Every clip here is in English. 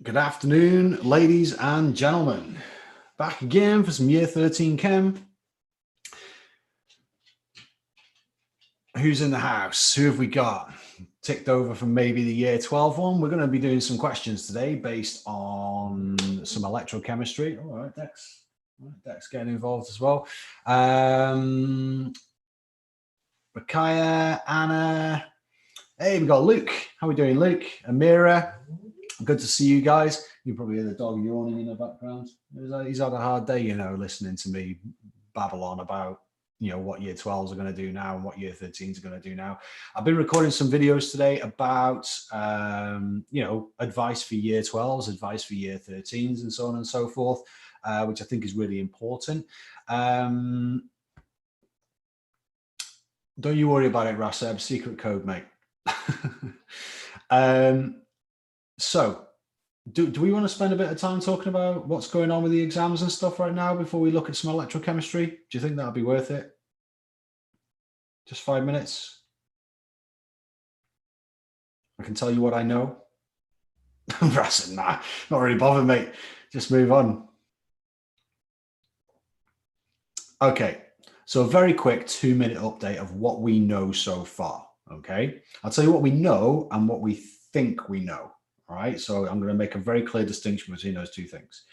Good afternoon, ladies and gentlemen. Back again for some Year 13 Chem. Who's in the house? Who have we got? Ticked over from maybe the Year 12 one. We're going to be doing some questions today based on some electrochemistry. All right, Dex. Dex getting involved as well. Rakaya, Anna. Hey, we got Luke. How are we doing, Luke? Amira. Good to see you guys. You probably hear the dog yawning in the background. He's had a hard day, listening to me babble on about, what year 12s are going to do now and what year 13s are going to do now. I've been recording some videos today about, advice for year 12s, advice for year 13s and so on and so forth, which I think is really important. Don't you worry about it, Raseb. Secret code, mate. So do we want to spend a bit of time talking about what's going on with the exams and stuff right now before we look at some electrochemistry? Do you think that'll be worth it? Just 5 minutes? I can tell you what I know. Raseb, nah, not really bothered, mate. Just move on. Okay, so a very quick 2-minute update of what we know so far, okay? I'll tell you what we know and what we think we know. All right, so I'm going to make a very clear distinction between those two things.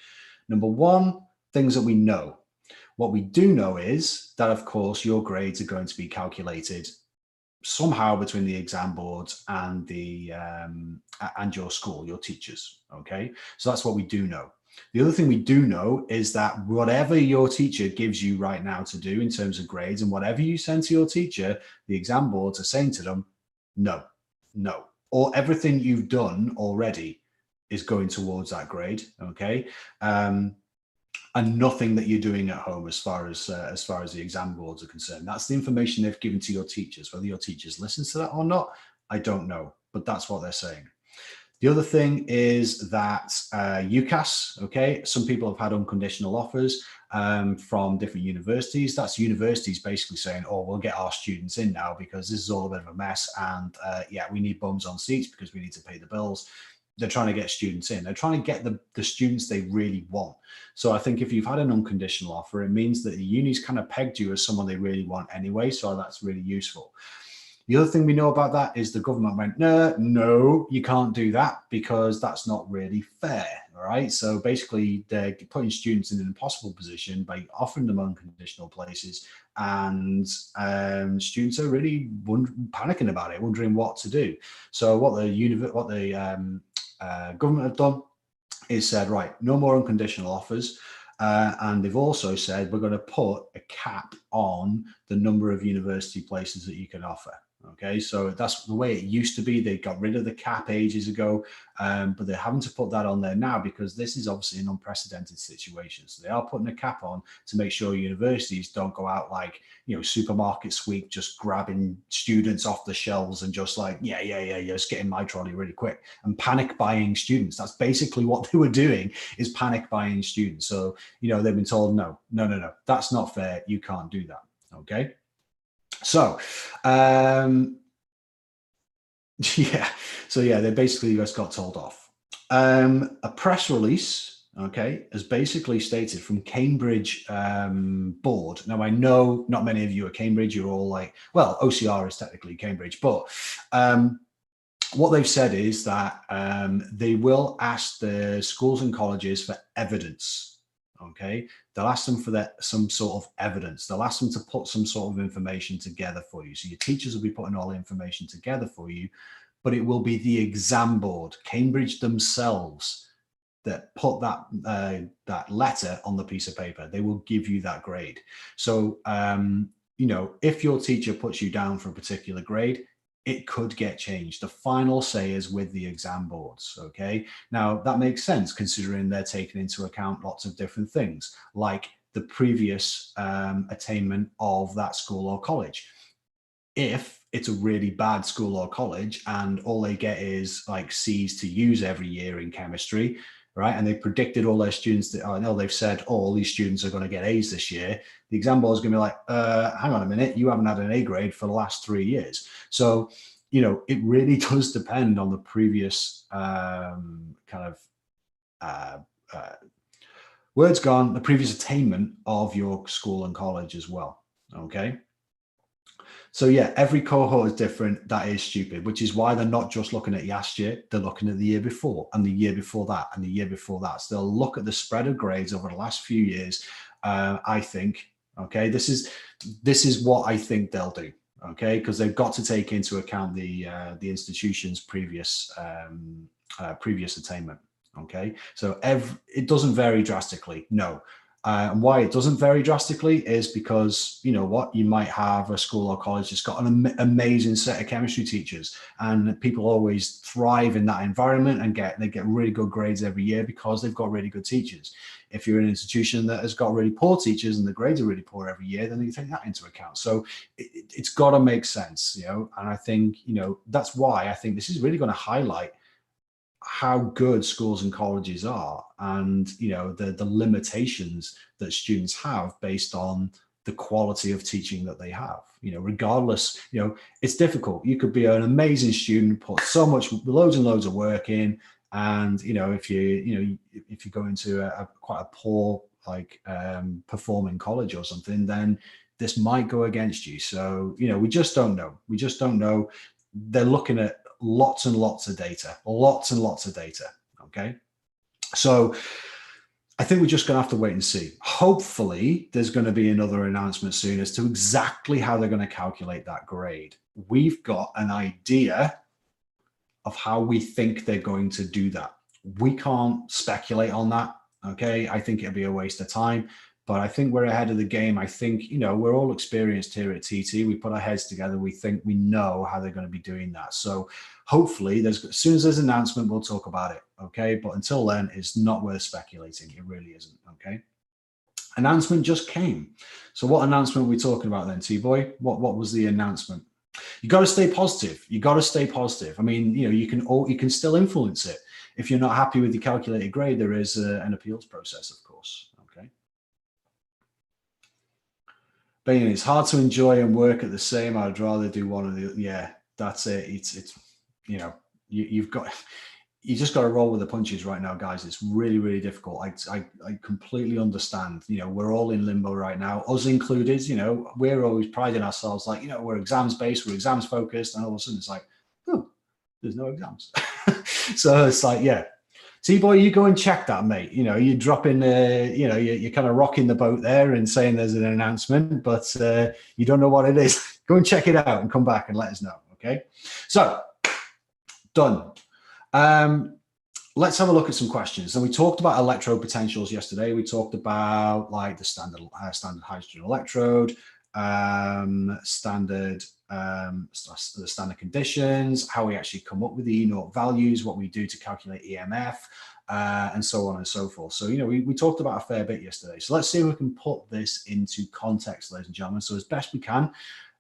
Number one, things that we know. What we do know is that, of course, your grades are going to be calculated somehow between the exam boards and and your school, your teachers. Okay, so that's what we do know. The other thing we do know is that whatever your teacher gives you right now to do in terms of grades and whatever you send to your teacher, the exam boards are saying to them, no, no. Or everything you've done already is going towards that grade, okay? And nothing that you're doing at home as far as the exam boards are concerned. That's the information they've given to your teachers. Whether your teachers listen to that or not, I don't know, but that's what they're saying. The other thing is that UCAS, okay, some people have had unconditional offers from different universities. That's universities basically saying, oh, we'll get our students in now because this is all a bit of a mess. And yeah, we need bums on seats because we need to pay the bills. They're trying to get students in. They're trying to get the students they really want. So I think if you've had an unconditional offer, it means that the uni's kind of pegged you as someone they really want anyway. So that's really useful. The other thing we know about that is the government went, no, you can't do that because that's not really fair. All right. So basically, they're putting students in an impossible position by offering them unconditional places. And students are really panicking about it, wondering what to do. So what the government have done is said, right, no more unconditional offers. And they've also said, we're going to put a cap on the number of university places that you can offer. Okay, so that's the way it used to be. They got rid of the cap ages ago, but they're having to put that on there now because this is obviously an unprecedented situation. So they are putting a cap on to make sure universities don't go out like, supermarket sweep, just grabbing students off the shelves and just like, yeah, just getting my trolley really quick and panic buying students. That's basically what they were doing, is panic buying students. So, they've been told, no, that's not fair. You can't do that. Okay. So, they basically just got told off. A press release, okay, has basically stated from Cambridge board. Now, I know not many of you are Cambridge. You're all like, well, OCR is technically Cambridge, but what they've said is that they will ask the schools and colleges for evidence. Okay, they'll ask them for some sort of evidence. They'll ask them to put some sort of information together for you. So your teachers will be putting all the information together for you, but it will be the exam board, Cambridge themselves, that put that letter on the piece of paper. They will give you that grade. So if your teacher puts you down for a particular grade, it could get changed. The final say is with the exam boards, okay? Now, that makes sense considering they're taking into account lots of different things, like the previous attainment of that school or college. If it's a really bad school or college and all they get is like C's to use every year in chemistry, right? And they predicted all their students that, they've said, all these students are going to get A's this year. The exam board is going to be like, hang on a minute, you haven't had an A grade for the last 3 years. So, it really does depend on the previous kind of words gone, the previous attainment of your school and college as well. Okay. So yeah, every cohort is different. That is stupid, which is why they're not just looking at last year, they're looking at the year before and the year before that and the year before that. So they'll look at the spread of grades over the last few years. I think, okay, this is what I think they'll do, okay, because they've got to take into account the institution's previous attainment. Okay, so it doesn't vary drastically, no. And why it doesn't vary drastically is because, you know what, you might have a school or college that's got an amazing set of chemistry teachers, and people always thrive in that environment and they get really good grades every year because they've got really good teachers. If you're in an institution that has got really poor teachers and the grades are really poor every year, then you take that into account. So it's got to make sense, you know, and I think, you know, that's why I think this is really going to highlight how good schools and colleges are, and you know the limitations that students have based on the quality of teaching that they have. You know, regardless, you know, it's difficult. You could be an amazing student, put so much, loads and loads of work in, and you know, if you go into quite a poor performing college or something, then this might go against you. So you know, we just don't know. We just don't know. They're looking at lots and lots of data, okay? So I think we're just going to have to wait and see. Hopefully there's going to be another announcement soon as to exactly how they're going to calculate that grade. We've got an idea of how we think they're going to do that. We can't speculate on that, okay? I think it'd be a waste of time, but I think we're ahead of the game. I think, you know, we're all experienced here at TT. We put our heads together. We think we know how they're going to be doing that. So hopefully, as soon as there's an announcement, we'll talk about it, okay? But until then, it's not worth speculating. It really isn't, okay? Announcement just came. So what announcement are we talking about then, T-Boy? What was the announcement? You got to stay positive. You got to stay positive. I mean, you know, you can still influence it. If you're not happy with the calculated grade, there is an appeals process, of course. But you know, it's hard to enjoy and work at the same. I'd rather do one of the. Yeah, that's it. It's you know, you just got to roll with the punches right now, guys. It's really, really difficult. I completely understand. You know, we're all in limbo right now, us included. You know, we're always priding ourselves like, you know, we're exams based, we're exams focused, and all of a sudden it's like, oh, there's no exams. So it's like, yeah. T-Boy, you go and check that, mate. You know, you're dropping, you know, you're kind of rocking the boat there and saying there's an announcement, but you don't know what it is. Go and check it out and come back and let us know, okay? So, done. Let's have a look at some questions. So we talked about electrode potentials yesterday. We talked about like the standard hydrogen electrode, the standard conditions, how we actually come up with the E0 values, what we do to calculate EMF, and so on and so forth. So, you know, we talked about a fair bit yesterday. So let's see if we can put this into context, ladies and gentlemen. So as best we can,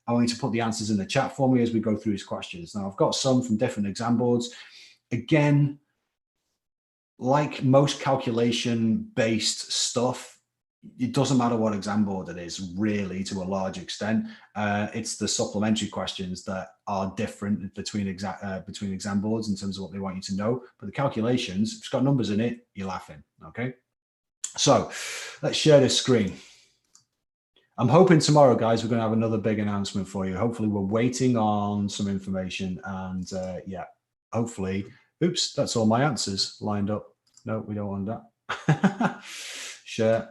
I want you to put the answers in the chat for me as we go through these questions. Now, I've got some from different exam boards. Again, like most calculation-based stuff, it doesn't matter what exam board it is, really, to a large extent. It's the supplementary questions that are different between exam boards in terms of what they want you to know. But the calculations, if it's got numbers in it, you're laughing, okay? So let's share this screen. I'm hoping tomorrow, guys, we're going to have another big announcement for you. Hopefully, we're waiting on some information. And yeah, hopefully, oops, that's all my answers lined up. No, we don't want that. Share.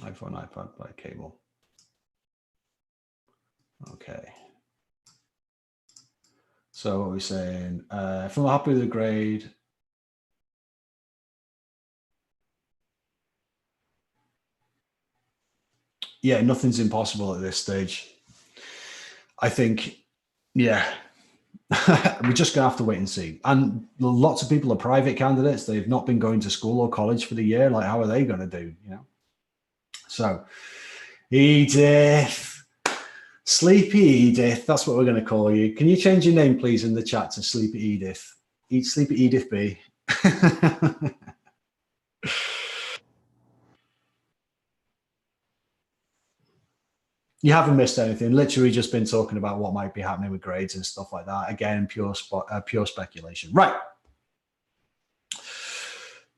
iPhone, iPad by cable. Okay. So what are we saying? If I'm happy with the grade, yeah, nothing's impossible at this stage. I think, yeah, we're just going to have to wait and see. And lots of people are private candidates. They've not been going to school or college for the year. Like, how are they going to do, you know? So, Edith, Sleepy Edith, that's what we're going to call you. Can you change your name, please, in the chat to Sleepy Edith? Sleepy Edith B. You haven't missed anything. Literally just been talking about what might be happening with grades and stuff like that. Again, pure speculation. Right.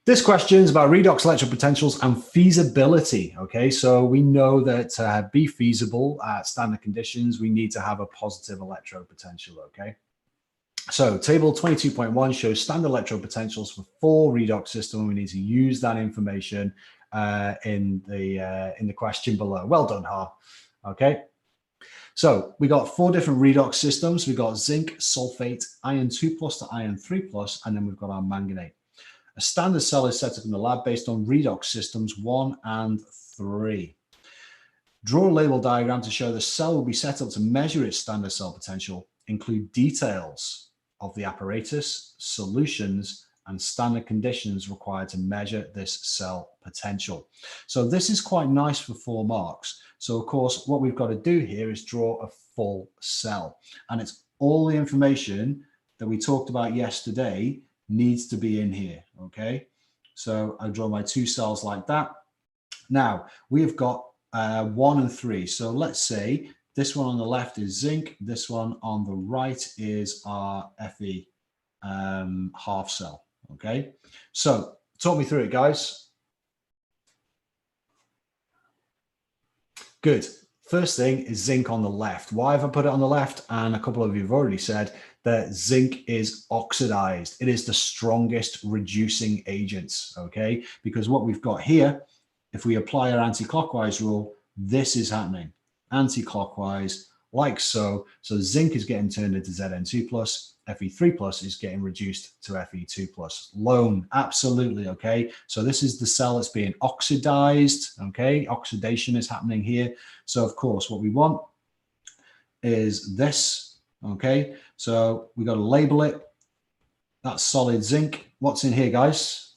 This question is about redox electrode potentials and feasibility. Okay, so we know that to be feasible at standard conditions, we need to have a positive electrode potential. Okay, so table 22.1 shows standard electrode potentials for 4 redox systems. We need to use that information in the question below. Well done, Ha. Okay. So we got 4 different redox systems. We got zinc, sulfate, iron 2+ to iron 3+, and then we've got our manganate. A standard cell is set up in the lab based on redox systems 1 and 3. Draw a label diagram to show the cell will be set up to measure its standard cell potential. Include details of the apparatus, solutions, and standard conditions required to measure this cell potential. So this is quite nice for 4 marks. So of course, what we've got to do here is draw a full cell. And it's all the information that we talked about yesterday needs to be in here, okay? So I draw my 2 cells like that. Now, we've got 1 and 3. So let's say this one on the left is zinc. This one on the right is our Fe half cell, okay? So talk me through it, guys. Good. First thing is zinc on the left. Why have I put it on the left? And a couple of you have already said that zinc is oxidized. It is the strongest reducing agents, okay? Because what we've got here, if we apply our anti-clockwise rule, this is happening. Anti-clockwise, like so. So zinc is getting turned into Zn2+, Fe3+ is getting reduced to Fe2+. Lone, absolutely, okay? So this is the cell that's being oxidized, okay? Oxidation is happening here. So of course, what we want is this, okay? So we got to label it. That's solid zinc. What's in here, guys?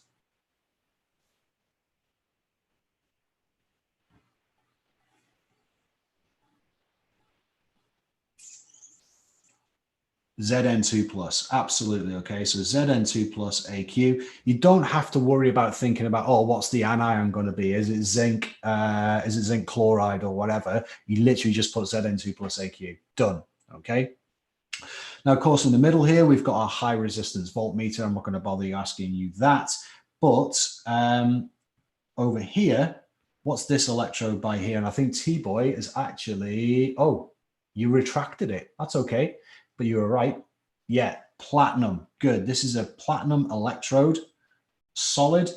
Zn2+, absolutely, okay? So Zn2+ AQ. You don't have to worry about thinking about, oh, what's the anion going to be? Is it zinc? Is it zinc chloride or whatever? You literally just put Zn2+ AQ. Done, okay? Now, of course, in the middle here, we've got our high resistance voltmeter. I'm not going to bother you asking you that. But over here, what's this electrode by here? And I think T-Boy is actually, oh, you retracted it. That's okay. But you were right. Yeah, platinum. Good. This is a platinum electrode, solid.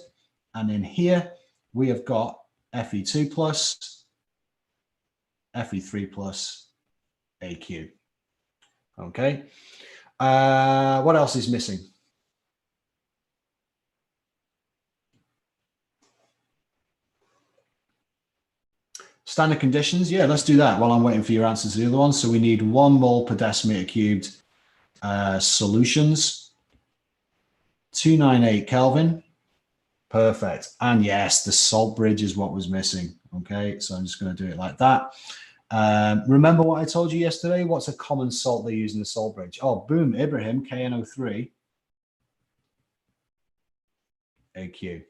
And in here, we have got Fe2+, Fe3+, AQ. Okay. What else is missing? Standard conditions, yeah, let's do that while I'm waiting for your answers to the other ones. So we need 1 mole per decimeter cubed solutions, 298 Kelvin, perfect. And yes, the salt bridge is what was missing. Okay, so I'm just going to do it like that. Remember what I told you yesterday? What's a common salt they use in the salt bridge? Oh, boom, Ibrahim, KNO3, AQ.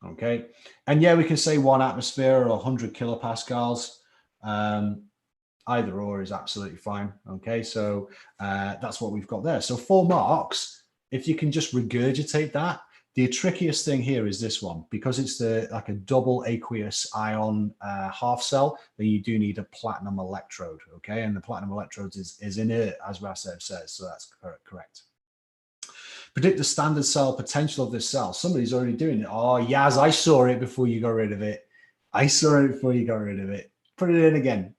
Okay, and yeah, we can say 1 atmosphere or 100 kilopascals. Either or is absolutely fine. Okay, so that's what we've got there. So 4 marks, if you can just regurgitate that. The trickiest thing here is this one, because it's like a double aqueous ion half cell, then you do need a platinum electrode, okay? And the platinum electrode is inert, as Rasev says, so that's correct. Predict the standard cell potential of this cell. Somebody's already doing it. Oh, Yaz, I saw it before you got rid of it. I saw it before you got rid of it. Put it in again.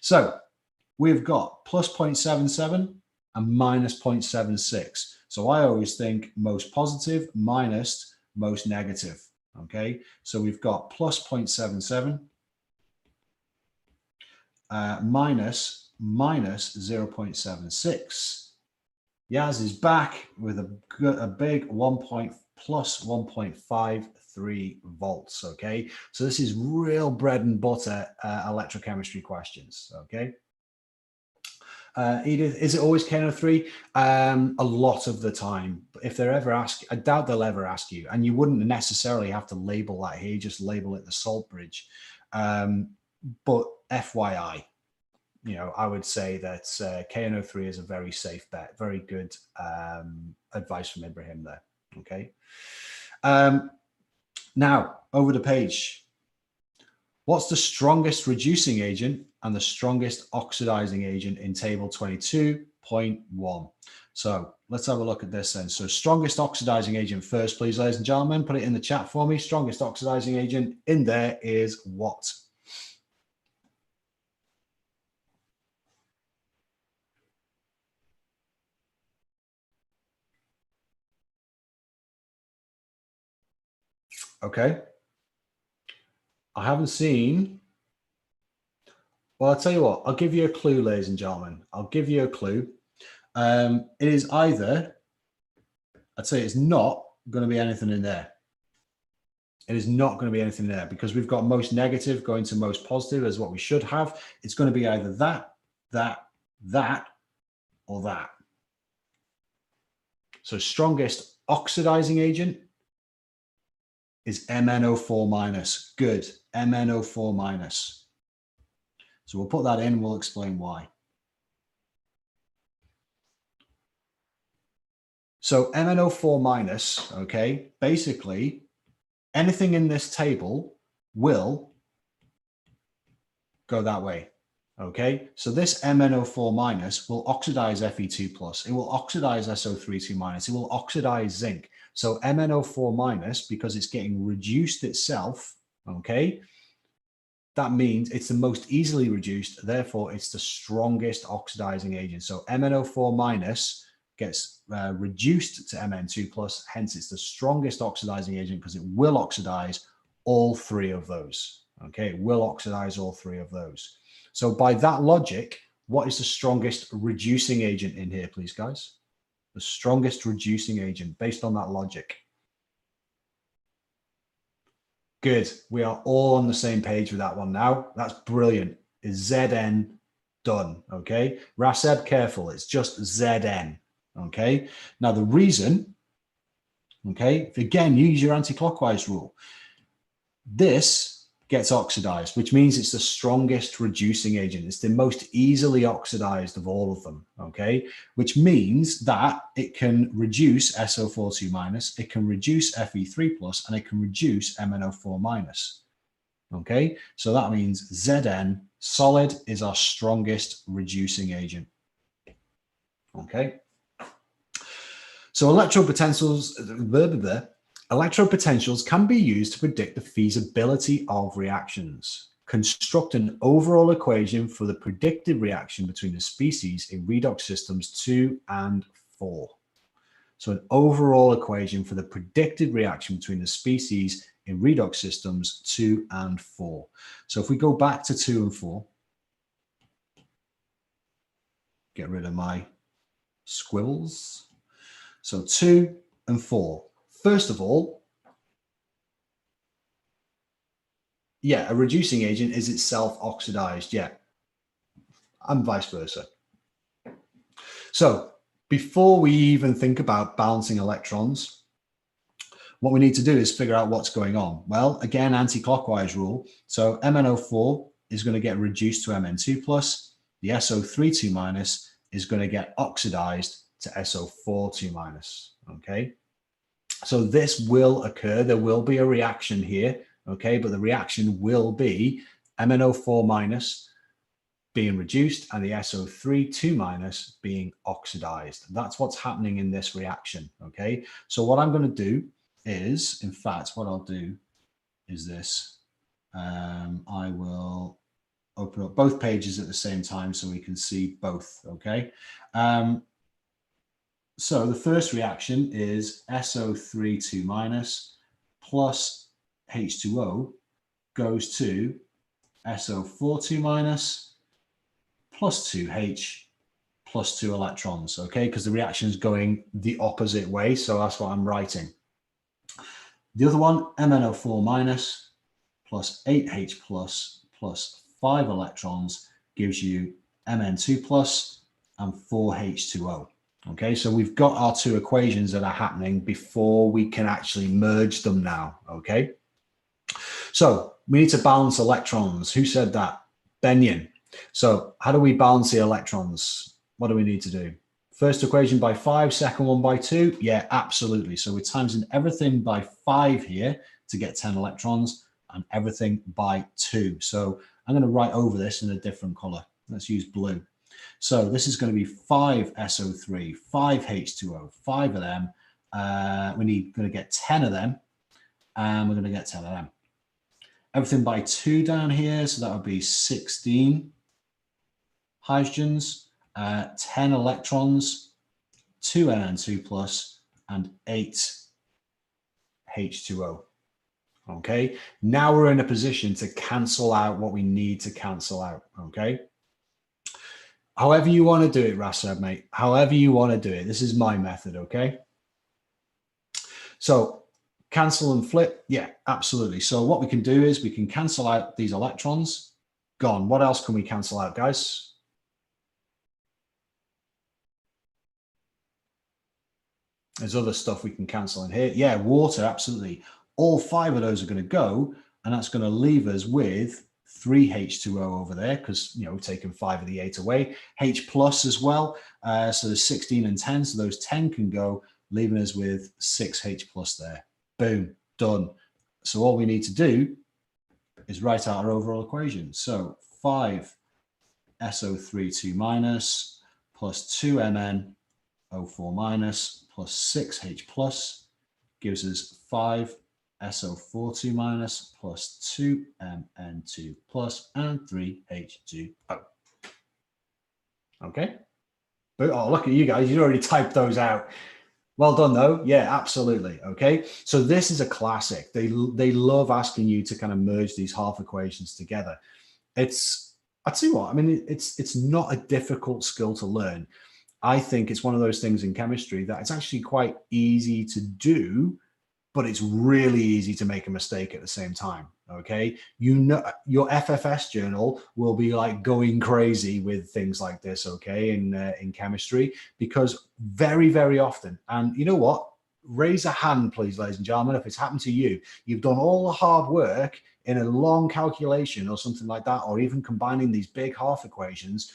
So we've got plus 0.77 and minus 0.76. So I always think most positive minus most negative. Okay, so we've got plus 0.77 minus 0.76. Yaz is back with a big plus 1.53 volts. Okay, so this is real bread and butter electrochemistry questions. Okay. Edith, is it always KNO3? A lot of the time. If they're ever asked, I doubt they'll ever ask you. And you wouldn't necessarily have to label that here. You just label it the salt bridge. But FYI, you know, I would say that KNO3 is a very safe bet. Very good advice from Ibrahim there. Okay. Now, over the page. What's the strongest reducing agent and the strongest oxidizing agent in table 22.1? So let's have a look at this then. So strongest oxidizing agent first, please, ladies and gentlemen. Put it in the chat for me. Strongest oxidizing agent in there is what? Okay. I haven't seen. Well, I'll tell you what. I'll give you a clue, ladies and gentlemen. I'll give you a clue. It is either, I'd say it's not going to be anything in there. It is not going to be anything there because we've got most negative going to most positive as what we should have. It's going to be either that, or that. So strongest oxidizing agent is MnO4 minus. Good, MnO4 minus. So we'll put that in, we'll explain why. So MnO4 minus, okay, basically anything in this table will go that way. Okay, so this MnO4 minus will oxidize Fe2 plus. It will oxidize SO32 minus. It will oxidize zinc. So MnO4 minus, because it's getting reduced itself, okay, that means it's the most easily reduced. Therefore, it's the strongest oxidizing agent. So MnO4 minus gets reduced to Mn2 plus. Hence, it's the strongest oxidizing agent because it will oxidize all three of those. Okay, it will oxidize all three of those. So by that logic, what is the strongest reducing agent in here, please, guys? The strongest reducing agent based on that logic. Good. We are all on the same page with that one now. That's brilliant. Is Zn done? Okay. Raseb, careful. It's just Zn. Okay. Now the reason, okay, again, use your anti-clockwise rule. This gets oxidized, which means it's the strongest reducing agent. It's the most easily oxidized of all of them, okay? Which means that it can reduce SO42 minus, it can reduce Fe3 plus, and it can reduce MnO4 minus, okay? So that means Zn, solid, is our strongest reducing agent, okay? So electrode potentials, electrode potentials can be used to predict the feasibility of reactions. Construct an overall equation for the predicted reaction between the species in redox systems 2 and 4. So an overall equation for the predicted reaction between the species in redox systems 2 and 4. So if we go back to 2 and 4, get rid of my squibbles. So 2 and 4. First of all, yeah, a reducing agent is itself oxidized, yeah, and vice versa. So before we even think about balancing electrons, what we need to do is figure out what's going on. Well, again, anti-clockwise rule. So MnO4 is going to get reduced to Mn2 plus. The SO32 minus is going to get oxidized to SO42 minus, okay? So this will occur. There will be a reaction here, okay? But the reaction will be MnO4 minus being reduced and the SO32 minus being oxidized. That's what's happening in this reaction, okay? So what I'm going to do is, in fact, what I'll do is this. I will open up both pages at the same time so we can see both, okay? So the first reaction is SO32 minus plus H2O goes to SO42 minus plus 2H plus 2 electrons, okay? Because the reaction is going the opposite way, so that's what I'm writing. The other one, MnO4 minus plus 8H plus 5 electrons gives you Mn2 plus and 4H2O. Okay, so we've got our two equations that are happening before we can actually merge them now, okay? So we need to balance electrons. Who said that? Benyon. So how do we balance the electrons? What do we need to do? First equation by 5, second one by 2. Yeah, absolutely. So we're timesing everything by 5 here to get 10 electrons and everything by 2. So I'm going to write over this in a different color. Let's use blue. So this is going to be 5 SO3, 5 H2O, 5 of them. We're going to get 10 of them, and we're going to get 10 of them. Everything by 2 down here, so that would be 16 hydrogens, 10 electrons, 2 N2 plus, and 8 H2O. Okay, now we're in a position to cancel out what we need to cancel out. Okay, however you want to do it, Rasa, mate, however you want to do it. This is my method. Okay, so cancel and flip. Yeah, absolutely. So what we can do is we can cancel out these electrons. Gone. What else can we cancel out, guys? There's other stuff we can cancel in here. Yeah, water, absolutely. All 5 of those are going to go, and that's going to leave us with 3 H2O over there because, you know, we've taken 5 of the 8 away. H plus as well. So there's 16 and 10. So those 10 can go, leaving us with 6 H plus there. Boom, done. So all we need to do is write out our overall equation. So 5 SO3 2 minus plus 2 MnO4 minus plus 6H plus gives us 5 SO4 2 minus plus 2 Mn2 plus and 3H2O. Okay. But, oh, look at you guys. You already typed those out. Well done, though. Yeah, absolutely. Okay. So this is a classic. They love asking you to kind of merge these half equations together. I'll tell you what, I mean, it's not a difficult skill to learn. I think it's one of those things in chemistry that it's actually quite easy to do, but it's really easy to make a mistake at the same time. Okay. You know, your FFS journal will be like going crazy with things like this. Okay. In chemistry, because very, very often, and you know what? Raise a hand, please, ladies and gentlemen, if it's happened to you. You've done all the hard work in a long calculation or something like that, or even combining these big half equations.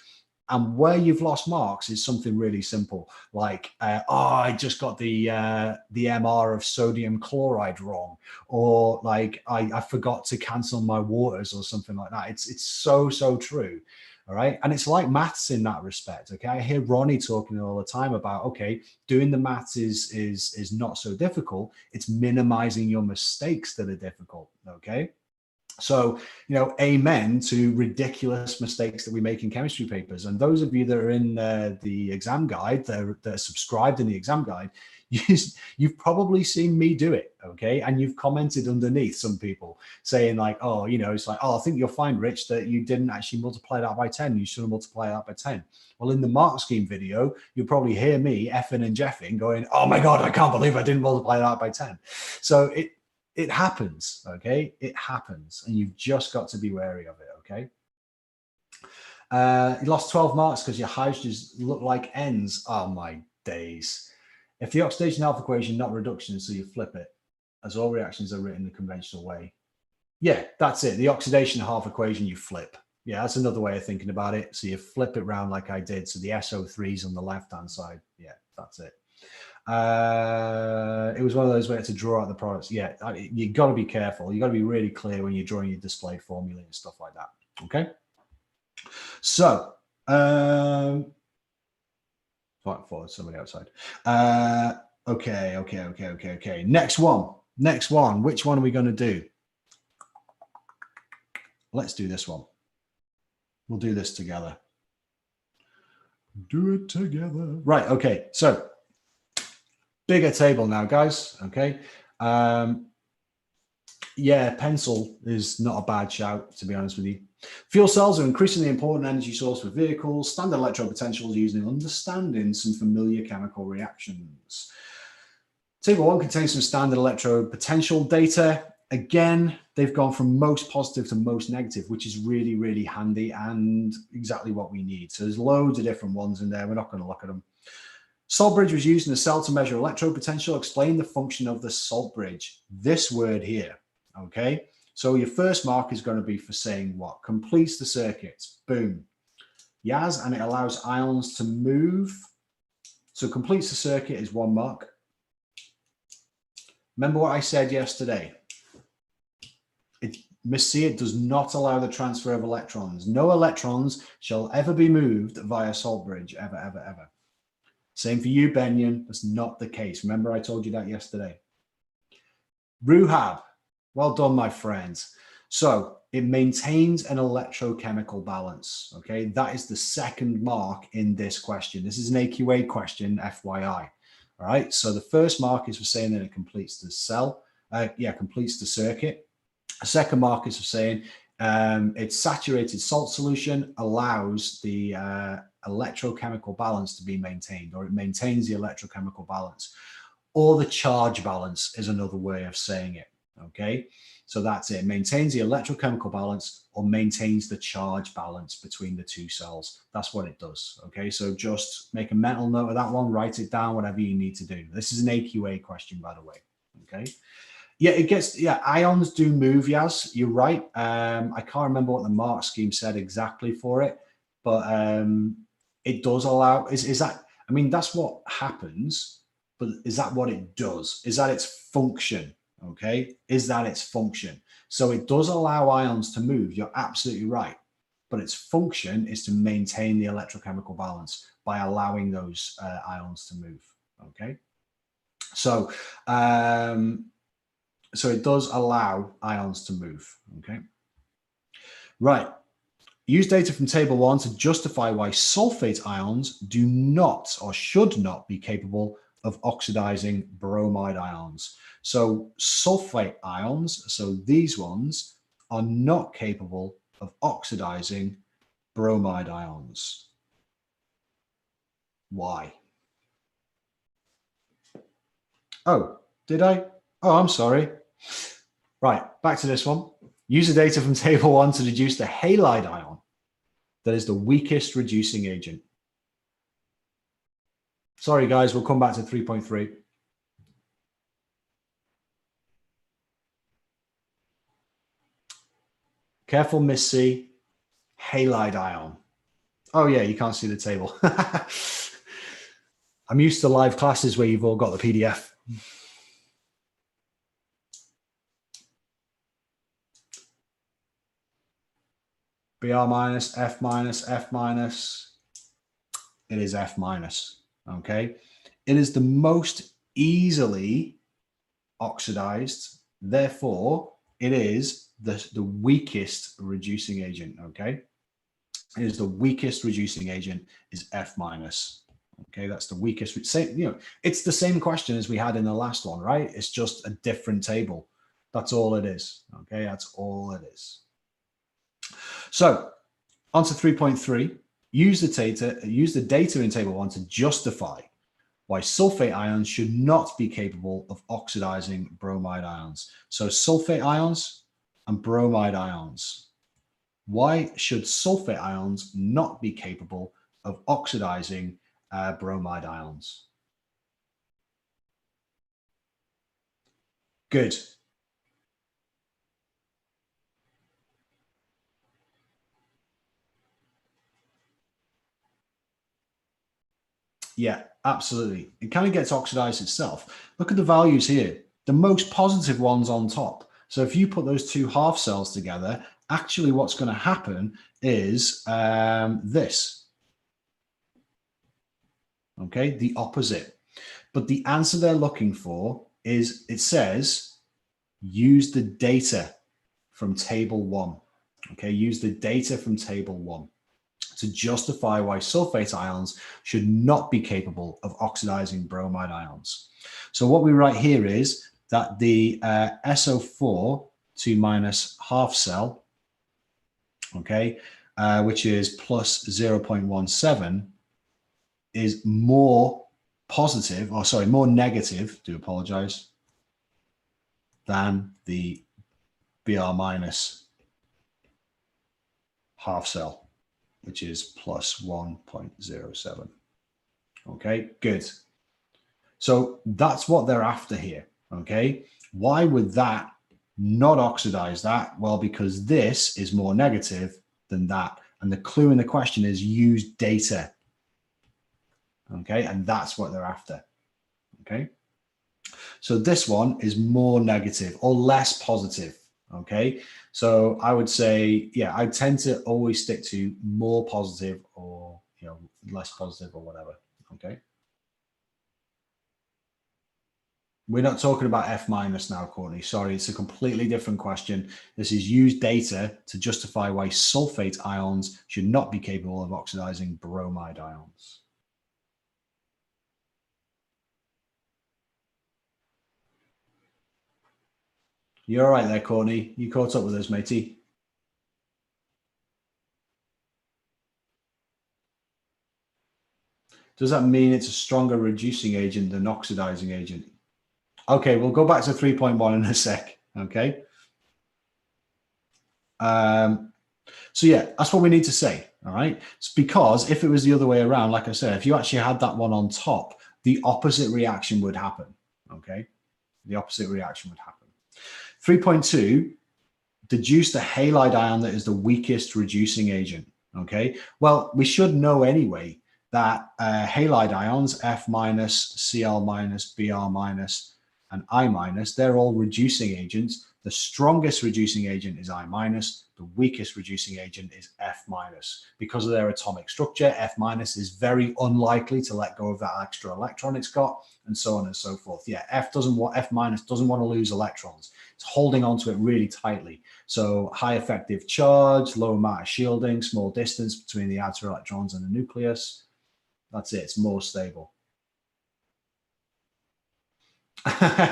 And where you've lost marks is something really simple, like, oh, I just got the MR of sodium chloride wrong, or like I forgot to cancel my waters or something like that. It's so true. All right. And it's like maths in that respect. Okay. I hear Ronnie talking all the time about, okay, doing the maths is not so difficult. It's minimizing your mistakes that are difficult. Okay. So, you know, amen to ridiculous mistakes that we make in chemistry papers. And those of you that are in the exam guide, that are subscribed in the exam guide, you've probably seen me do it, okay? And you've commented underneath, some people saying like, oh, you know, it's like, oh, I think you'll find, Rich, that you didn't actually multiply that by 10. You should have multiplied that by 10. Well, in the mark scheme video, you'll probably hear me effing and jeffing going, oh my God, I can't believe I didn't multiply that by 10. So it happens, okay? It happens, and you've just got to be wary of it, okay? You lost 12 marks because your hydrogens look like N's. Oh, my days. If the oxidation half equation, not reduction, so you flip it, as all reactions are written the conventional way. Yeah, that's it. The oxidation half equation, you flip. Yeah, that's another way of thinking about it. So you flip it around like I did. So the SO3 is on the left-hand side. Yeah, that's it. It was one of those where to draw out the products. Yeah, you got to be careful. You got to be really clear when you're drawing your display formula and stuff like that. Okay. So, for somebody outside. Okay. Next one. Which one are we going to do? Let's do this one. We'll do this together. Do it together. Right. Okay. So, bigger table now, guys. Okay. Yeah, pencil is not a bad shout, to be honest with you. Fuel cells are increasingly important energy source for vehicles. Standard electrode potentials used in understanding some familiar chemical reactions. Table 1 contains some standard electrode potential data. Again, they've gone from most positive to most negative, which is really, really handy and exactly what we need. So there's loads of different ones in there. We're not going to look at them. Salt bridge was used in a cell to measure electrode potential. Explain the function of the salt bridge. This word here, okay? So your first mark is going to be for saying what? Completes the circuit. Boom. Yas, and it allows ions to move So completes the circuit is 1 mark. Remember what I said yesterday. It does not allow the transfer of electrons. No electrons shall ever be moved via salt bridge, ever, ever, ever. Same for you, Benyon. That's not the case. Remember I told you that yesterday. Ruhab. Well done, my friends. So it maintains an electrochemical balance. Okay, that is the second mark in this question. This is an AQA question, FYI. All right, so the first mark is for saying that it completes the cell. Completes the circuit. A second mark is for saying its saturated salt solution allows the electrochemical balance to be maintained, or it maintains the electrochemical balance. Or the charge balance is another way of saying it. Okay, so that's it. Maintains the electrochemical balance or maintains the charge balance between the two cells. That's what it does. Okay, so just make a mental note of that one, write it down, whatever you need to do. This is an AQA question, by the way. Okay. Yeah, ions do move, Yaz. You're right. I can't remember what the mark scheme said exactly for it, but it does allow, is that, I mean, that's what happens, but is that what it does? Is that its function? Okay, is that its function? So it does allow ions to move. You're absolutely right. But its function is to maintain the electrochemical balance by allowing those ions to move. Okay, so it does allow ions to move. Okay, right. Use data from table 1 to justify why sulfate ions do not or should not be capable of oxidizing bromide ions. So sulfate ions, so these ones, are not capable of oxidizing bromide ions. Why? Oh, did I? Oh, I'm sorry. Right, back to this one. Use the data from table 1 to deduce the halide ion that is the weakest reducing agent. Sorry, guys, we'll come back to 3.3. Careful, Miss C. Halide ion. Oh, yeah, you can't see the table. I'm used to live classes where you've all got the PDF. BR minus, F minus, F minus. It is F minus, okay? It is the most easily oxidized. Therefore, it is the weakest reducing agent, okay? It is the weakest reducing agent is F minus. Okay, that's the weakest. It's the same question as we had in the last one, right? It's just a different table. That's all it is. Okay, that's all it is. So, on to 3.3. Use the data in table 1 to justify why sulfate ions should not be capable of oxidizing bromide ions. So sulfate ions and bromide ions. Why should sulfate ions not be capable of oxidizing bromide ions? Good. Yeah, absolutely. It kind of gets oxidized itself. Look at the values here. The most positive ones on top. So if you put those two half cells together, actually what's going to happen is this. Okay, the opposite. But the answer they're looking for is, it says, use the data from table 1. Okay, use the data from table 1 to justify why sulfate ions should not be capable of oxidizing bromide ions. So what we write here is that the SO4 2 minus half cell, okay, which is plus 0.17, is more positive, or sorry, more negative, do apologize, than the Br minus half cell, which is plus 1.07. Okay, good. So that's what they're after here. Okay, why would that not oxidize that? Well, because this is more negative than that. And the clue in the question is use data. okay? And that's what they're after, okay? So this one is more negative or less positive, okay? So I would say, yeah, I tend to always stick to more positive or, you know, less positive or whatever, okay? We're not talking about F minus now, Courtney. Sorry, it's a completely different question. This is use data to justify why sulfate ions should not be capable of oxidizing bromide ions. You're all right there, Courtney. You caught up with us, matey. Does that mean it's a stronger reducing agent than oxidizing agent? Okay, we'll go back to 3.1 in a sec, okay? So yeah, that's what we need to say, all right? It's because if it was the other way around, like I said, if you actually had that one on top, the opposite reaction would happen, okay? The opposite reaction would happen. 3.2, deduce the halide ion that is the weakest reducing agent, okay? Well, we should know anyway that halide ions, F minus, Cl minus, Br minus, and I minus, they're all reducing agents. The strongest reducing agent is I minus. The weakest reducing agent is F minus. Because of their atomic structure, F minus is very unlikely to let go of that extra electron it's got, and so on and so forth. Yeah, F minus doesn't want to lose electrons. It's holding onto it really tightly. So high effective charge, low amount of shielding, small distance between the outer electrons and the nucleus. That's it. It's more stable.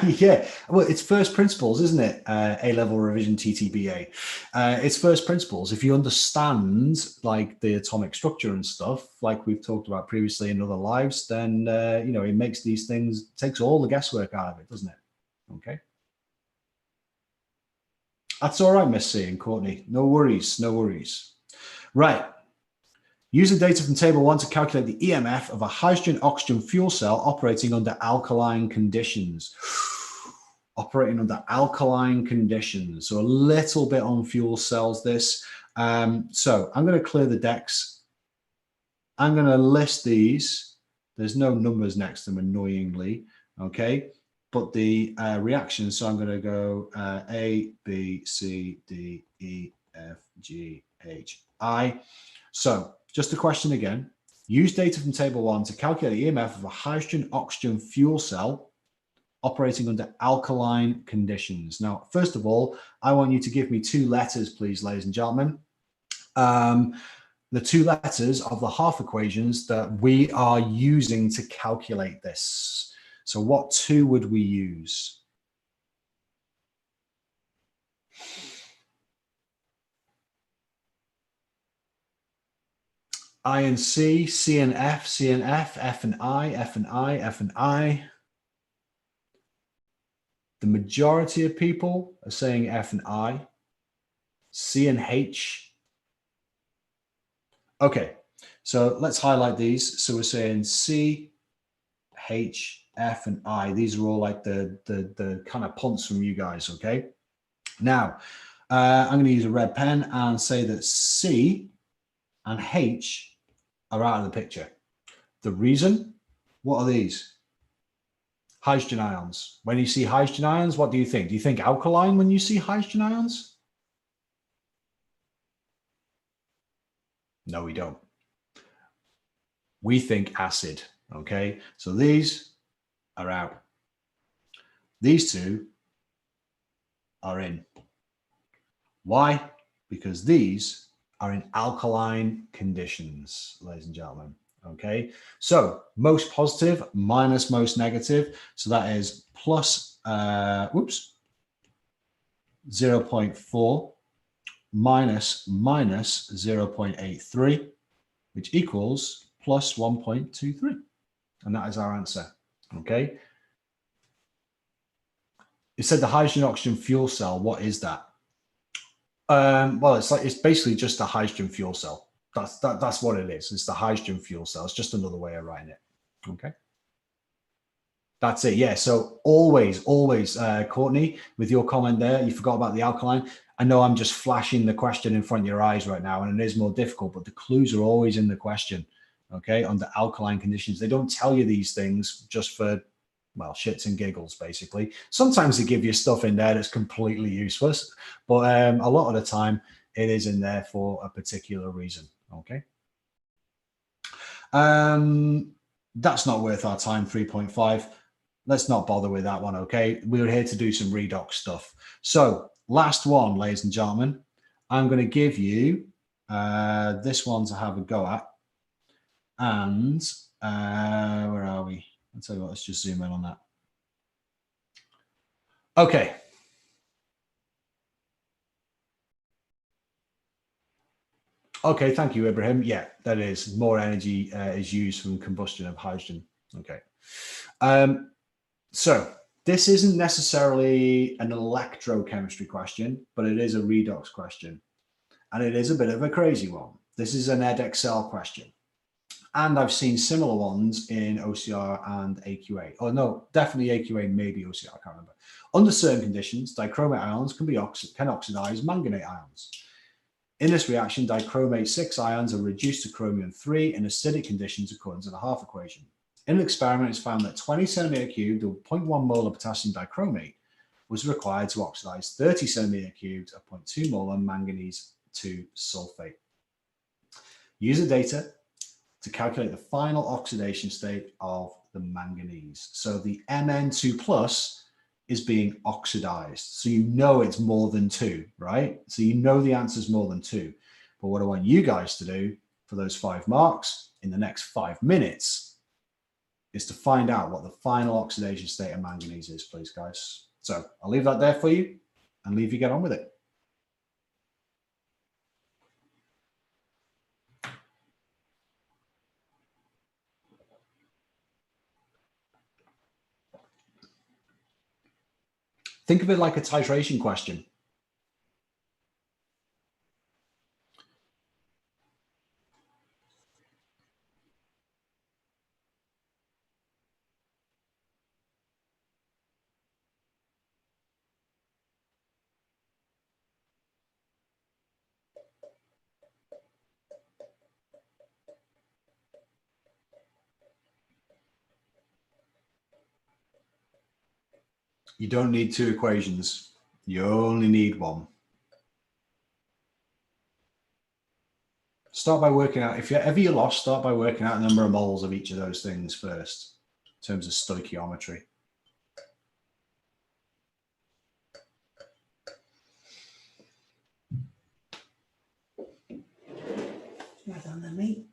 Yeah, well, it's first principles, isn't it? A-level revision TTBA. It's first principles. If you understand like the atomic structure and stuff, like we've talked about previously in other lives, then you know, it makes these things, takes all the guesswork out of it, doesn't it? Okay. That's all right, Miss C and Courtney. No worries, no worries. Right. Use the data from table 1 to calculate the EMF of a hydrogen-oxygen fuel cell operating under alkaline conditions. Operating under alkaline conditions. So a little bit on fuel cells this. So I'm going to clear the decks. I'm going to list these. There's no numbers next to them, annoyingly. Okay. But the reactions, so I'm going to go A, B, C, D, E, F, G, H, I. So just a question again. Use data from table 1 to calculate the EMF of a hydrogen-oxygen fuel cell operating under alkaline conditions. Now, first of all, I want you to give me 2 letters, please, ladies and gentlemen. The 2 letters of the half equations that we are using to calculate this. So what 2 would we use? I and C, C and F, C and F, F and I, F and I, F and I. The majority of people are saying F and I. C and H. Okay, so let's highlight these. So we're saying C, H, F, and I. These are all like the kind of punts from you guys, okay? Now, I'm going to use a red pen and say that C and H are out of the picture. The reason? What are these? Hydrogen ions. When you see hydrogen ions, what do you think? Do you think alkaline when you see hydrogen ions? No, we don't. We think acid, okay? So these are out. These 2 are in. Why? Because these are in alkaline conditions, ladies and gentlemen. Okay, so most positive minus most negative. So that is plus, 0.4 minus 0.83, which equals plus 1.23. And that is our answer. Okay. It said the hydrogen oxygen fuel cell. What is that? Well, it's basically just a hydrogen fuel cell. That's what it is. It's the hydrogen fuel cell. It's just another way of writing it. Okay. That's it. Yeah. So always, Courtney, with your comment there, you forgot about the alkaline. I know I'm just flashing the question in front of your eyes right now, and it is more difficult, but the clues are always in the question. okay, under alkaline conditions. They don't tell you these things just for, well, shits and giggles, basically. Sometimes they give you stuff in there that's completely useless, but a lot of the time it is in there for a particular reason, okay? That's not worth our time, 3.5. Let's not bother with that one, okay? We're here to do some redox stuff. So last one, ladies and gentlemen, I'm going to give you this one to have a go at. And where are we? I'll tell you what, let's just zoom in on that. Okay. Okay, thank you, Ibrahim. Yeah, that is more energy is used from combustion of hydrogen. Okay. So this isn't necessarily an electrochemistry question, but it is a redox question. And it is a bit of a crazy one. This is an Edexcel question. And I've seen similar ones in OCR and AQA. Oh, no, definitely AQA, maybe OCR, I can't remember. Under certain conditions, dichromate ions can oxidize manganate ions. In this reaction, dichromate 6 ions are reduced to chromium 3 in acidic conditions according to the half equation. In an experiment, it's found that 20 centimeter cubed or 0.1 molar potassium dichromate was required to oxidize 30 centimeter cubed or 0.2 molar manganese 2 sulfate. Use the data to calculate the final oxidation state of the manganese. So the Mn2 plus is being oxidized. So you know it's more than 2, right? So you know the answer is more than 2. But what I want you guys to do for those 5 marks in the next 5 minutes is to find out what the final oxidation state of manganese is, please, guys. So I'll leave that there for you and leave you get on with it. Think of it like a titration question. You don't need 2 equations. You only need 1. Start by working out, if you're ever you're lost, start by working out the number of moles of each of those things first, in terms of stoichiometry. Well done then, mate.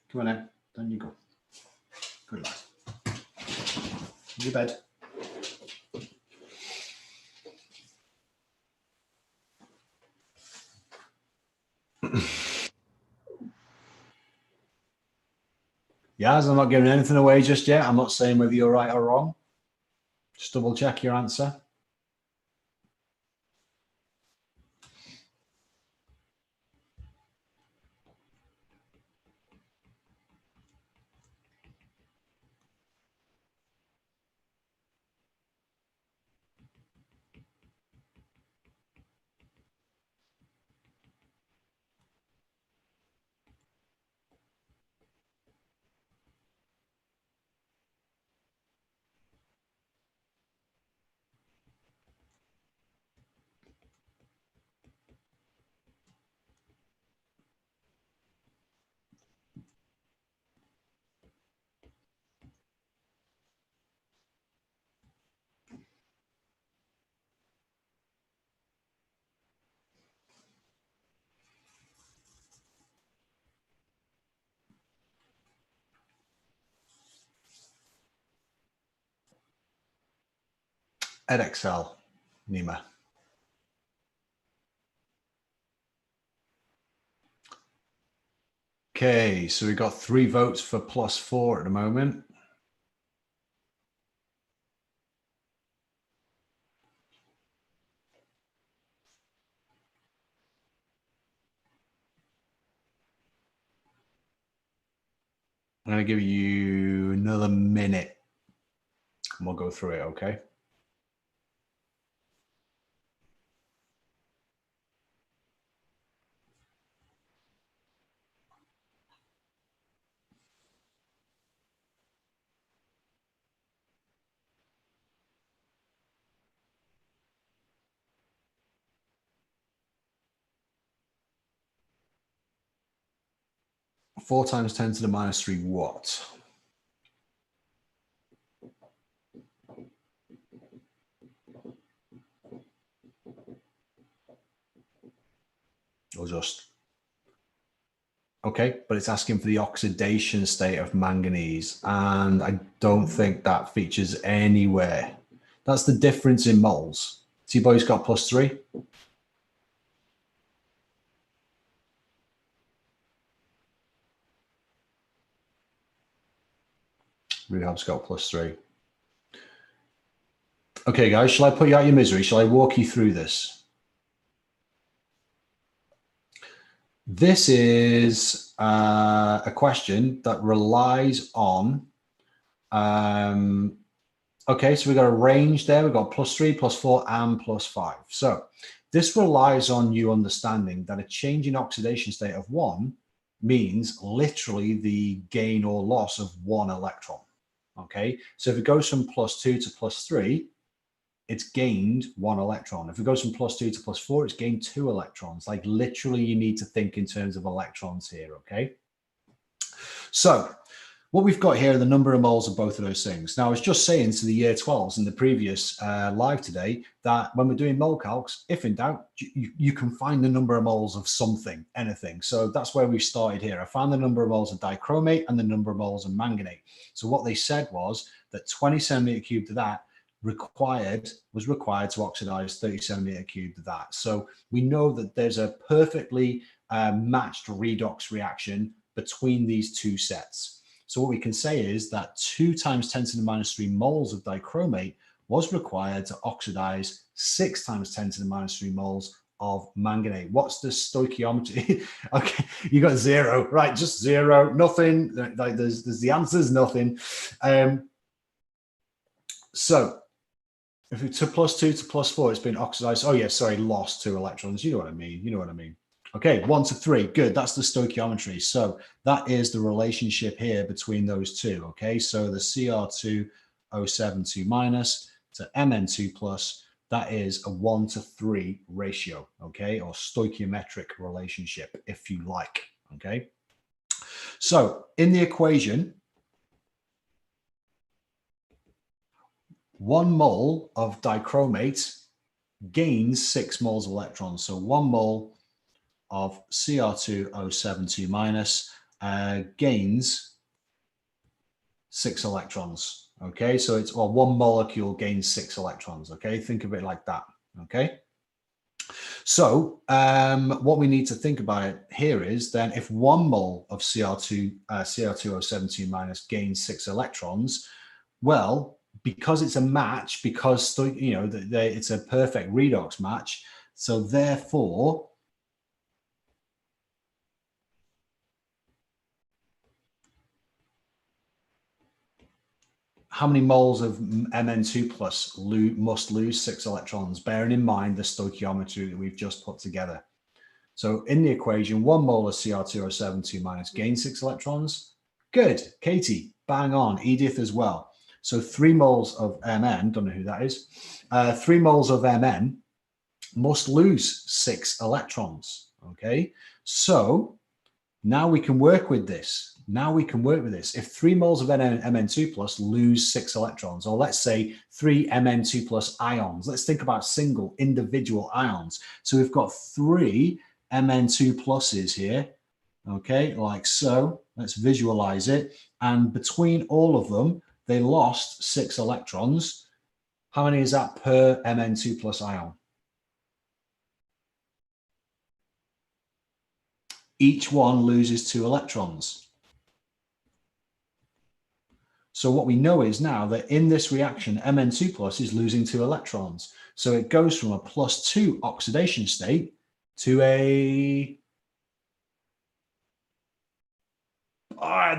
Come on now, down you go. Good lad. To bed. Yaz, I'm not giving anything away just yet. I'm not saying whether you're right or wrong. Just double check your answer. Edexcel, Nima. Okay, so we got 3 votes for +4 at the moment. I'm going to give you another minute and we'll go through it, okay? Four times 10 to the minus 3 what? Or just, okay, but it's asking for the oxidation state of manganese, and I don't think that features anywhere. That's the difference in moles. See, boys got +3. Rehab's got +3. Okay, guys, shall I put you out of your misery? Shall I walk you through this? This is a question that relies on, okay, so we've got a range there. We've got +3, +4, and +5. So this relies on you understanding that a change in oxidation state of 1 means literally the gain or loss of 1 electron. Okay, so if it goes from +2 to +3, it's gained 1 electron. If it goes from +2 to +4, it's gained 2 electrons. Like literally you need to think in terms of electrons here, okay? So what we've got here are the number of moles of both of those things. Now, I was just saying to the year 12s in the previous live today that when we're doing mole calcs, if in doubt, you can find the number of moles of something, anything. So that's where we started here. I found the number of moles of dichromate and the number of moles of manganate. So what they said was that 20 centimeter cubed of that was required to oxidize 30 centimeter cubed of that. So we know that there's a perfectly matched redox reaction between these two sets. So what we can say is that 2 times 10 to the minus 3 moles of dichromate was required to oxidize 6 times 10 to the minus 3 moles of manganate. What's the stoichiometry? Okay, you got 0, right? Just 0, nothing. Like there's the answers, nothing. So if it's to +2 to +4, it's been oxidized. Oh yeah, sorry, lost 2 electrons. You know what I mean. You know what I mean. Okay, 1 to 3, good. That's the stoichiometry. So that is the relationship here between those two. Okay, so the Cr2O72 minus to Mn2 plus, that is a 1 to 3 ratio. Okay, or stoichiometric relationship, if you like. Okay, so in the equation, 1 mole of dichromate gains 6 moles of electrons. So 1 mole of Cr2O72 minus gains 6 electrons. Okay, so it's, well, 1 molecule gains 6 electrons. Okay, think of it like that. Okay, so what we need to think about it here is then if 1 mole of Cr2O72 minus gains 6 electrons, well, because it's a match, because you know it's a perfect redox match, so therefore how many moles of Mn2 plus must lose 6 electrons, bearing in mind the stoichiometry that we've just put together. So in the equation, 1 mole of Cr2O72 minus gains 6 electrons. Good, Katie, bang on. Edith as well. So 3 moles of Mn, don't know who that is, 3 moles of Mn must lose 6 electrons, okay? So now we can work with this. Now we can work with this. If 3 moles of Mn2 plus lose 6 electrons, or let's say 3 Mn2 plus ions, let's think about single individual ions. So we've got 3 Mn2 pluses here, okay, like so. Let's visualize it. And between all of them, they lost 6 electrons. How many is that per Mn2 plus ion? Each one loses 2 electrons. So what we know is now that in this reaction, Mn2 plus is losing 2 electrons. So it goes from a +2 oxidation state to a...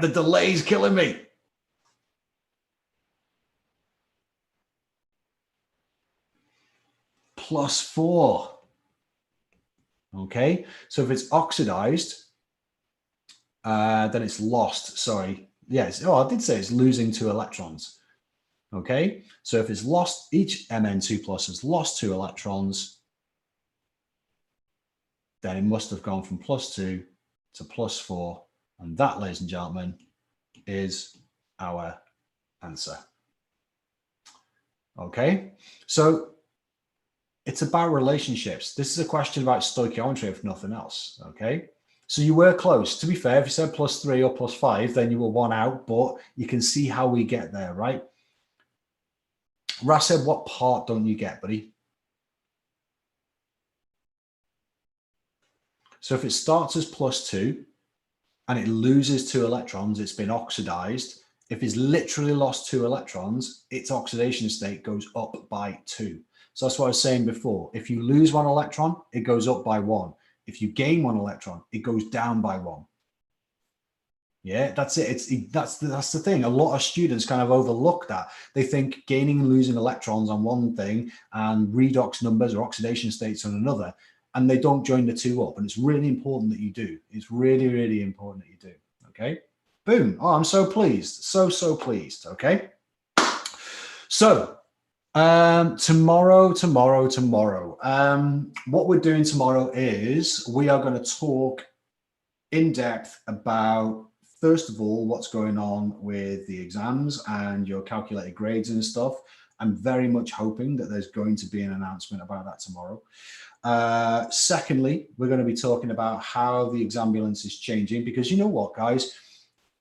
the delay's killing me. +4. Okay, so if it's oxidized, then it's lost. Sorry. Yes. Oh, I did say it's losing 2 electrons. Okay, so if it's lost, each Mn2 plus has lost 2 electrons, then it must have gone from +2 to +4. And that, ladies and gentlemen, is our answer. Okay, so it's about relationships. This is a question about stoichiometry, if nothing else. Okay, so you were close. To be fair, if you said +3 or +5, then you were 1 out, but you can see how we get there, right? Ras said, what part don't you get, buddy? So if it starts as +2 and it loses 2 electrons, it's been oxidized. If it's literally lost 2 electrons, its oxidation state goes up by 2. So that's what I was saying before. If you lose 1 electron, it goes up by 1. If you gain 1 electron, it goes down by 1. Yeah, that's it. That's the thing. A lot of students kind of overlook that. They think gaining and losing electrons on one thing and redox numbers or oxidation states on another, and they don't join the two up. And it's really important that you do. It's really, really important that you do. Okay. Boom. Oh, I'm so pleased. So pleased. Okay. So tomorrow, what we're doing tomorrow is we are going to talk in depth about, first of all, what's going on with the exams and your calculated grades and stuff. I'm very much hoping that there's going to be an announcement about that tomorrow. Secondly, we're going to be talking about how the exambulance is changing, because you know what, guys,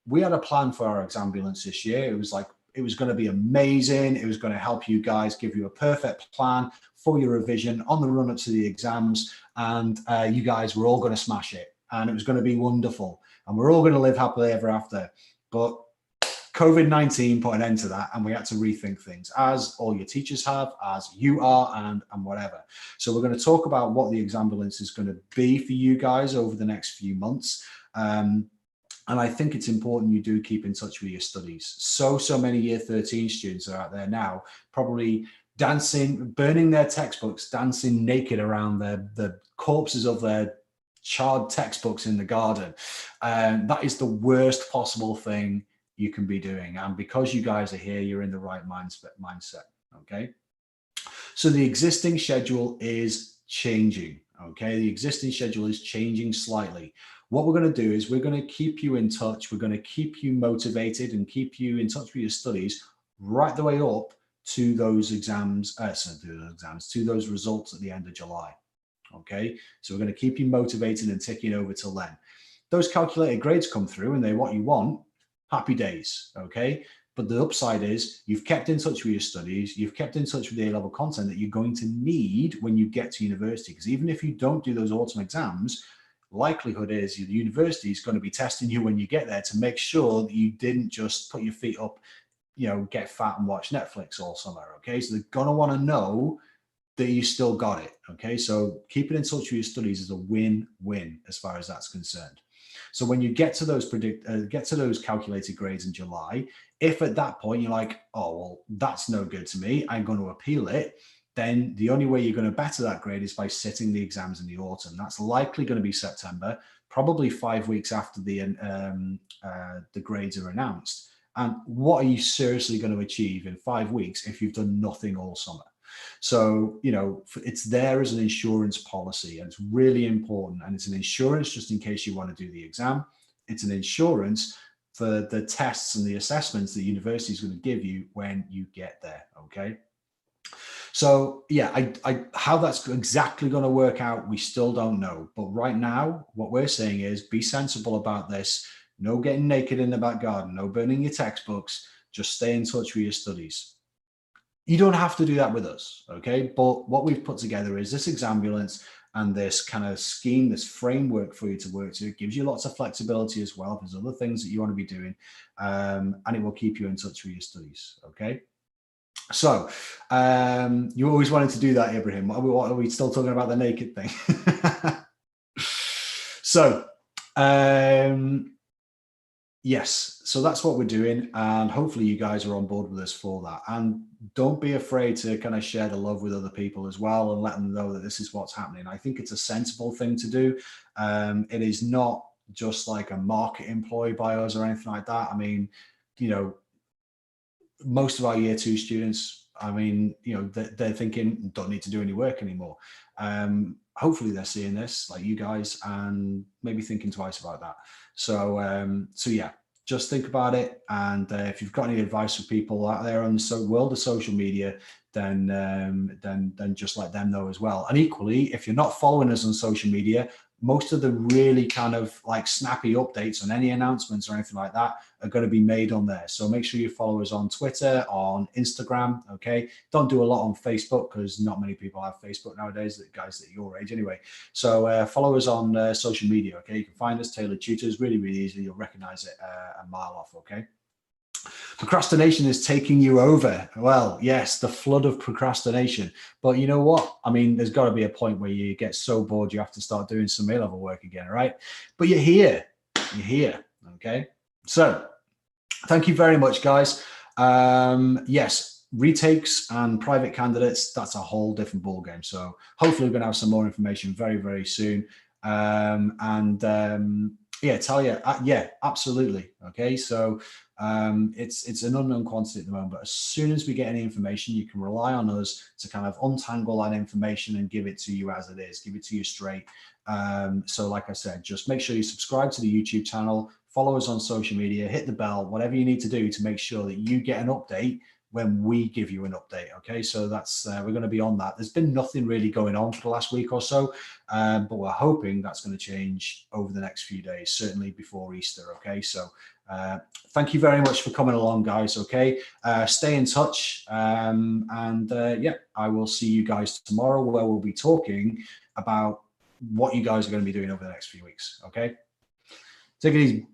we had a plan for our exambulance this year. It was like, it was going to be amazing. It was going to help you guys, give you a perfect plan for your revision on the run up to the exams. And you guys were all going to smash it. And it was going to be wonderful. And we're all going to live happily ever after. But COVID-19 put an end to that, and we had to rethink things, as all your teachers have, as you are, and whatever. So we're going to talk about what the exambulance is going to be for you guys over the next few months. And I think it's important you do keep in touch with your studies. So many year 13 students are out there now, probably dancing, burning their textbooks, dancing naked around the corpses of their charred textbooks in the garden. That is the worst possible thing you can be doing. And because you guys are here, you're in the right mindset. Okay. So the existing schedule is changing. Okay. The existing schedule is changing slightly. What we're going to do is we're going to keep you in touch. We're going to keep you motivated and keep you in touch with your studies right the way up to those exams, to those results at the end of July. Okay, so we're going to keep you motivated and ticking over till then. Those calculated grades come through and they're what you want. Happy days. Okay, but the upside is you've kept in touch with your studies. You've kept in touch with the A-level content that you're going to need when you get to university. Because even if you don't do those autumn exams, likelihood is the university is going to be testing you when you get there to make sure that you didn't just put your feet up, you know, get fat and watch Netflix all summer. Okay, so they're going to want to know that you still got it. Okay, so keeping in touch with your studies is a win-win as far as that's concerned. So when you get to those calculated grades in July, if at that point you're like, oh well, that's no good to me, I'm going to appeal it, then the only way you're going to better that grade is by sitting the exams in the autumn. That's likely going to be September, probably 5 weeks after the grades are announced. And what are you seriously going to achieve in 5 weeks if you've done nothing all summer? So, you know, it's there as an insurance policy, and it's really important. And it's an insurance just in case you want to do the exam. It's an insurance for the tests and the assessments the university is going to give you when you get there. Okay. So yeah, how that's exactly going to work out, we still don't know. But right now, what we're saying is be sensible about this. No getting naked in the back garden, no burning your textbooks. Just stay in touch with your studies. You don't have to do that with us, okay? But what we've put together is this Exambulance and this kind of scheme, this framework for you to work to. It gives you lots of flexibility as well if there's other things that you want to be doing, and it will keep you in touch with your studies, okay? So you always wanted to do that, Ibrahim. What are we still talking about the naked thing? So yes, so that's what we're doing, and hopefully you guys are on board with us for that. And don't be afraid to kind of share the love with other people as well and let them know that this is what's happening. I think it's a sensible thing to do. It is not just like a market employ by us or anything like that. I mean, you know, most of our year 2 students, I mean, you know, they're thinking don't need to do any work anymore. Hopefully they're seeing this like you guys and maybe thinking twice about that. So yeah, just think about it. And if you've got any advice for people out there on the world of social media, then just let them know as well. And equally, if you're not following us on social media, most of the really kind of like snappy updates on any announcements or anything like that are going to be made on there. So make sure you follow us on Twitter, on Instagram. Okay. Don't do a lot on Facebook because not many people have Facebook nowadays, guys at your age anyway. So follow us on social media. Okay. You can find us, Tailored Tutors, really, really easily. You'll recognize it a mile off. Okay. Procrastination is taking you over. Well, yes, the flood of procrastination. But you know what? I mean, there's got to be a point where you get so bored you have to start doing some A-level work again, right? But you're here. You're here. Okay. So thank you very much, guys. Yes, retakes and private candidates, that's a whole different ballgame. So hopefully we're going to have some more information very, very soon. Yeah, Talia, yeah, absolutely. Okay, so it's an unknown quantity at the moment, but as soon as we get any information, you can rely on us to kind of untangle that information and give it to you as it is, give it to you straight. So like I said, just make sure you subscribe to the YouTube channel, follow us on social media, hit the bell, whatever you need to do to make sure that you get an update when we give you an update. Okay, so that's we're going to be on that. There's been nothing really going on for the last week or so, but we're hoping that's going to change over the next few days, certainly before Easter. Okay, so thank you very much for coming along, guys. Okay, stay in touch, and yeah, I will see you guys tomorrow, where we'll be talking about what you guys are going to be doing over the next few weeks. Okay, take it easy.